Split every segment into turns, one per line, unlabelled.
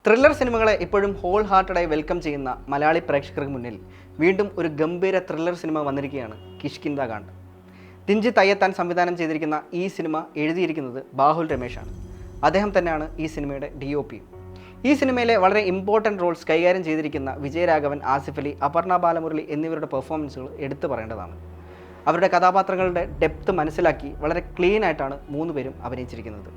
Thriller സിനിമകളെ ഇപ്പോഴും whole ഹാർട്ടഡായി welcome ചെയ്യുന്ന മലയാളി പ്രേക്ഷകർക്ക് മുന്നിൽ വീണ്ടും ഒരു ഗംഭീര ത്രില്ലർ സിനിമ വന്നിരിക്കുകയാണ് കിഷ്കിന്ധാ കാണ്ഡ്. തിഞ്ചി തയ്യത്താൻ സംവിധാനം ചെയ്തിരിക്കുന്ന ഈ സിനിമ എഴുതിയിരിക്കുന്നത് ബാഹുൽ രമേശാണ്. അദ്ദേഹം തന്നെയാണ് ഈ സിനിമയുടെ DOP. ഈ സിനിമയിലെ വളരെ ഇമ്പോർട്ടൻറ്റ് റോൾസ് കൈകാര്യം ചെയ്തിരിക്കുന്ന വിജയരാഘവൻ, ആസിഫ് അലി, അപർണ ബാലമുരളി എന്നിവരുടെ പെർഫോമൻസുകൾ എടുത്തു പറയേണ്ടതാണ്. അവരുടെ കഥാപാത്രങ്ങളുടെ ഡെപ്ത് മനസ്സിലാക്കി വളരെ ക്ലീൻ ആയിട്ടാണ് 3 പേരും അഭിനയിച്ചിരിക്കുന്നത്.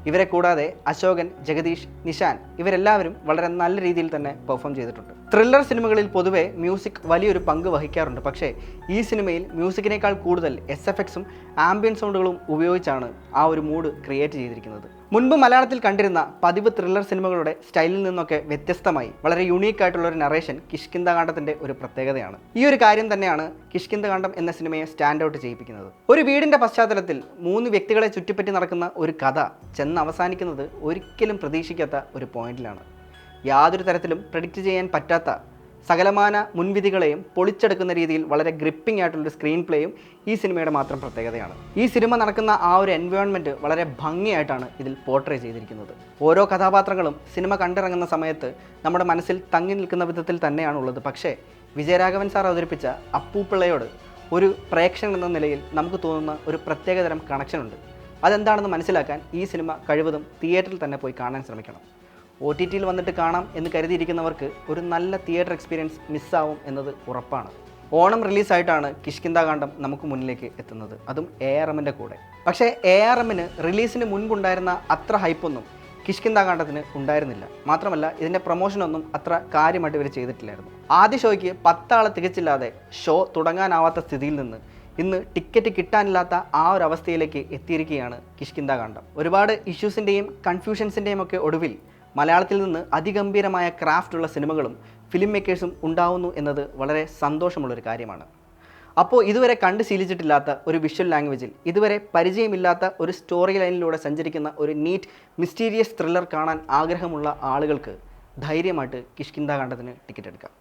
ഇവരെ കൂടാതെ അശോകൻ, ജഗദീഷ്, നിഷാൻ ഇവരെല്ലാവരും വളരെ നല്ല രീതിയിൽ തന്നെ പെർഫോം ചെയ്തിട്ടുണ്ട്. ത്രില്ലർ സിനിമകളിൽ പൊതുവെ മ്യൂസിക് വലിയൊരു പങ്ക് വഹിക്കാറുണ്ട്. പക്ഷേ ഈ സിനിമയിൽ മ്യൂസിക്കിനേക്കാൾ കൂടുതൽ SFXും ആംബിയൻ സൗണ്ടുകളും ഉപയോഗിച്ചാണ് ആ ഒരു മൂഡ് ക്രിയേറ്റ് ചെയ്തിരിക്കുന്നത്. മുൻപ് മലയാളത്തിൽ കണ്ടിരുന്ന പതിവ് ത്രില്ലർ സിനിമകളുടെ സ്റ്റൈലിൽ നിന്നൊക്കെ വ്യത്യസ്തമായി വളരെ യുണീക്ക് ആയിട്ടുള്ള ഒരു നറേഷൻ കിഷ്കിന്ധാ കാണ്ഡത്തിൻ്റെ ഒരു പ്രത്യേകതയാണ്. ഈ ഒരു കാര്യം തന്നെയാണ് കിഷ്കിന്ധാ കാണ്ഡം എന്ന സിനിമയെ സ്റ്റാൻഡ് ഔട്ട് ചെയ്യിപ്പിക്കുന്നത്. ഒരു വീടിൻ്റെ പശ്ചാത്തലത്തിൽ 3 വ്യക്തികളെ ചുറ്റിപ്പറ്റി നടക്കുന്ന ഒരു കഥ അവസാനിക്കുന്നത് ഒരിക്കലും പ്രതീക്ഷിക്കാത്ത ഒരു പോയിന്റിലാണ്. യാതൊരു തരത്തിലും പ്രെഡിക്റ്റ് ചെയ്യാൻ പറ്റാത്ത സകലമാന മുൻവിധികളെയും പൊളിച്ചെടുക്കുന്ന രീതിയിൽ വളരെ ഗ്രിപ്പിംഗ് ആയിട്ടുള്ളൊരു സ്ക്രീൻ പ്ലേയും ഈ സിനിമയുടെ മാത്രം പ്രത്യേകതയാണ്. ഈ സിനിമ നടക്കുന്ന ആ ഒരു എൻവയോൺമെൻറ്റ് വളരെ ഭംഗിയായിട്ടാണ് ഇതിൽ പോർട്രേ ചെയ്തിരിക്കുന്നത്. ഓരോ കഥാപാത്രങ്ങളും സിനിമ കണ്ടിറങ്ങുന്ന സമയത്ത് നമ്മുടെ മനസ്സിൽ തങ്ങി നിൽക്കുന്ന വിധത്തിൽ തന്നെയാണുള്ളത്. പക്ഷേ വിജയരാഘവൻ സാർ അവതരിപ്പിച്ച അപ്പൂപ്പിള്ളയോട് ഒരു പ്രേക്ഷകൻ എന്ന നിലയിൽ നമുക്ക് തോന്നുന്ന ഒരു പ്രത്യേകതരം കണക്ഷനുണ്ട്. അതെന്താണെന്ന് മനസ്സിലാക്കാൻ ഈ സിനിമ കഴിവതും തിയേറ്ററിൽ തന്നെ പോയി കാണാൻ ശ്രമിക്കണം. OTTയിൽ വന്നിട്ട് കാണാം എന്ന് കരുതിയിരിക്കുന്നവർക്ക് ഒരു നല്ല തിയേറ്റർ എക്സ്പീരിയൻസ് മിസ്സാവും എന്നത് ഉറപ്പാണ്. ഓണം റിലീസായിട്ടാണ് കിഷ്കിന്ധാ കാണ്ഡം നമുക്ക് മുന്നിലേക്ക് എത്തുന്നത്, അതും ARMൻ്റെ കൂടെ. പക്ഷേ ARMന് റിലീസിന് മുൻപുണ്ടായിരുന്ന അത്ര ഹൈപ്പൊന്നും കിഷ്കിന്ധാ കാണ്ഡത്തിന് ഉണ്ടായിരുന്നില്ല. മാത്രമല്ല ഇതിൻ്റെ പ്രൊമോഷനൊന്നും അത്ര കാര്യമായിട്ട് ഇവർ ചെയ്തിട്ടില്ലായിരുന്നു. ആദ്യ ഷോയ്ക്ക് 10 ആളെ തികച്ചില്ലാതെ ഷോ തുടങ്ങാനാവാത്ത സ്ഥിതിയിൽ നിന്ന് ഇന്ന് ടിക്കറ്റ് കിട്ടാനില്ലാത്ത ആ ഒരു അവസ്ഥയിലേക്ക് എത്തിയിരിക്കുകയാണ് കിഷ്കിന്ധാ കാണ്ഡം. ഒരുപാട് ഇഷ്യൂസിൻ്റെയും കൺഫ്യൂഷൻസിൻ്റെയും ഒക്കെ ഒടുവിൽ മലയാളത്തിൽ നിന്ന് അതിഗംഭീരമായ ക്രാഫ്റ്റുള്ള സിനിമകളും ഫിലിം മേക്കേഴ്സും ഉണ്ടാവുന്നു എന്നത് വളരെ സന്തോഷമുള്ളൊരു കാര്യമാണ്. അപ്പോൾ ഇതുവരെ കണ്ട് ശീലിച്ചിട്ടില്ലാത്ത ഒരു വിഷ്വൽ ലാംഗ്വേജിൽ, ഇതുവരെ പരിചയമില്ലാത്ത ഒരു സ്റ്റോറി ലൈനിലൂടെ സഞ്ചരിക്കുന്ന ഒരു നീറ്റ് മിസ്റ്റീരിയസ് ത്രില്ലർ കാണാൻ ആഗ്രഹമുള്ള ആളുകൾക്ക് ധൈര്യമായിട്ട് കിഷ്കിന്ധാ കാണ്ഡത്തിന് ടിക്കറ്റ് എടുക്കാം.